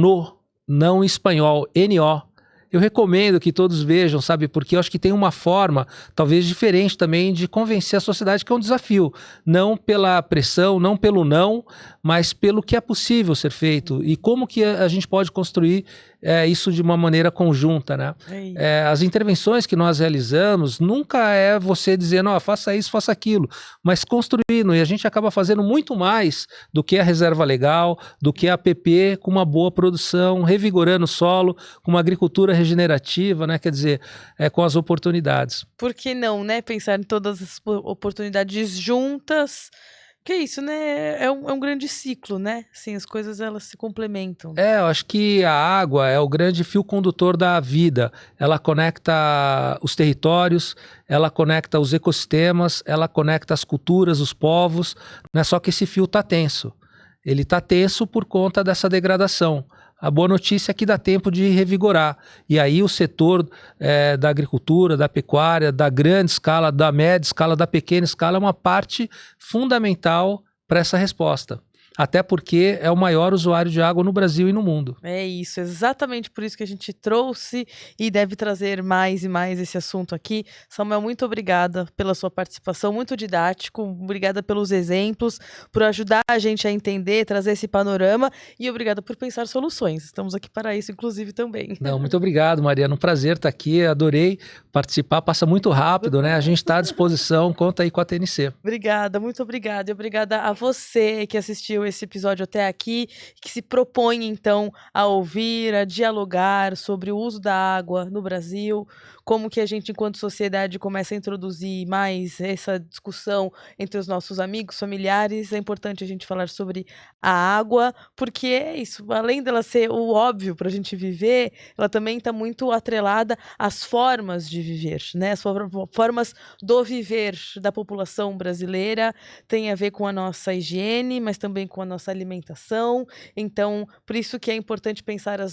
não em espanhol, NO. Eu recomendo que todos vejam, sabe? Porque eu acho que tem uma forma, talvez diferente também, de convencer a sociedade que é um desafio. Não pela pressão, não pelo não, mas pelo que é possível ser feito. E como que a gente pode construir isso de uma maneira conjunta, né? As intervenções que nós realizamos nunca é você dizendo, faça isso, faça aquilo, mas construindo. E a gente acaba fazendo muito mais do que a reserva legal, do que a APP com uma boa produção, revigorando o solo, com uma agricultura regenerativa, né? Quer dizer, com as oportunidades. Por que não, né? Pensar em todas as oportunidades juntas. Que é isso, né? É um grande ciclo, né? Assim, as coisas, elas se complementam. Eu acho que a água é o grande fio condutor da vida. Ela conecta os territórios, ela conecta os ecossistemas, ela conecta as culturas, os povos. Não é só que esse fio está tenso. Ele está tenso por conta dessa degradação. A boa notícia é que dá tempo de revigorar. E aí o setor da agricultura, da pecuária, da grande escala, da média escala, da pequena escala é uma parte fundamental para essa resposta. Até porque é o maior usuário de água no Brasil e no mundo. É isso, exatamente por isso que a gente trouxe e deve trazer mais e mais esse assunto aqui. Samuel, muito obrigada pela sua participação, muito didático, obrigada pelos exemplos, por ajudar a gente a entender, trazer esse panorama e obrigada por pensar soluções. Estamos aqui para isso, inclusive, também. Não, muito obrigado, Mariana, um prazer estar aqui, adorei participar, passa muito rápido, né? A gente está à disposição, conta aí com a TNC. Obrigada, muito obrigada e obrigada a você que assistiu esse episódio até aqui, que se propõe então a ouvir, a dialogar sobre o uso da água no Brasil, como que a gente enquanto sociedade começa a introduzir mais essa discussão entre os nossos amigos, familiares. É importante a gente falar sobre a água, porque é isso, além dela ser o óbvio para a gente viver, ela também está muito atrelada às formas de viver, né? As formas do viver da população brasileira tem a ver com a nossa higiene, mas também com a nossa alimentação. Então, por isso que é importante pensar a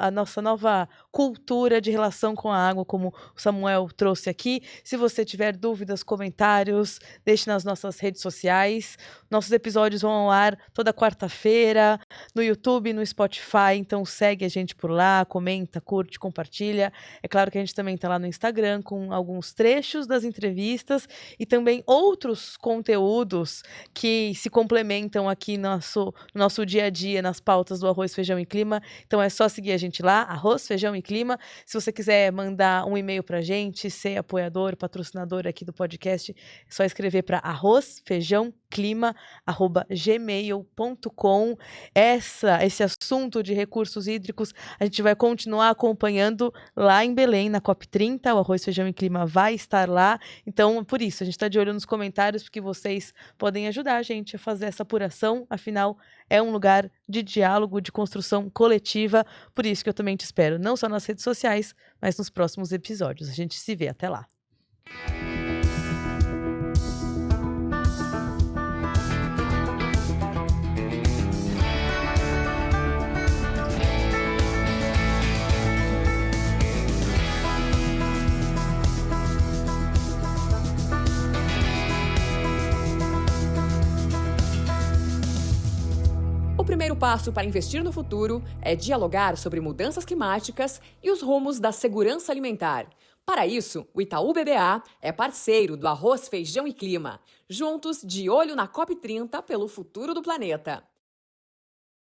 nossa nova cultura de relação com a água, como o Samuel trouxe aqui. Se você tiver dúvidas, comentários, deixe nas nossas redes sociais. Nossos episódios vão ao ar toda quarta-feira, no YouTube, no Spotify, então segue a gente por lá, comenta, curte, compartilha. É claro que a gente também está lá no Instagram com alguns trechos das entrevistas e também outros conteúdos que se complementam aqui no nosso dia a dia, nas pautas do Arroz, Feijão e Clima. Então é só seguir a gente lá, Arroz, Feijão e Clima. Se você quiser mandar um e-mail pra gente, ser apoiador, patrocinador aqui do podcast, é só escrever para arrozfeijãoclima@gmail.com. Esse assunto de recursos hídricos a gente vai continuar acompanhando lá em Belém, na COP30. O Arroz, Feijão e Clima vai estar lá. Então, por isso, a gente está de olho nos comentários, porque vocês podem ajudar a gente a fazer essa apuração. Afinal, é um lugar de diálogo, de construção coletiva. Por isso que eu também te espero, não só nas redes sociais, mas nos próximos episódios. A gente se vê, até lá. O primeiro passo para investir no futuro é dialogar sobre mudanças climáticas e os rumos da segurança alimentar. Para isso, o Itaú BBA é parceiro do Arroz, Feijão e Clima. Juntos, de olho na COP30 pelo futuro do planeta.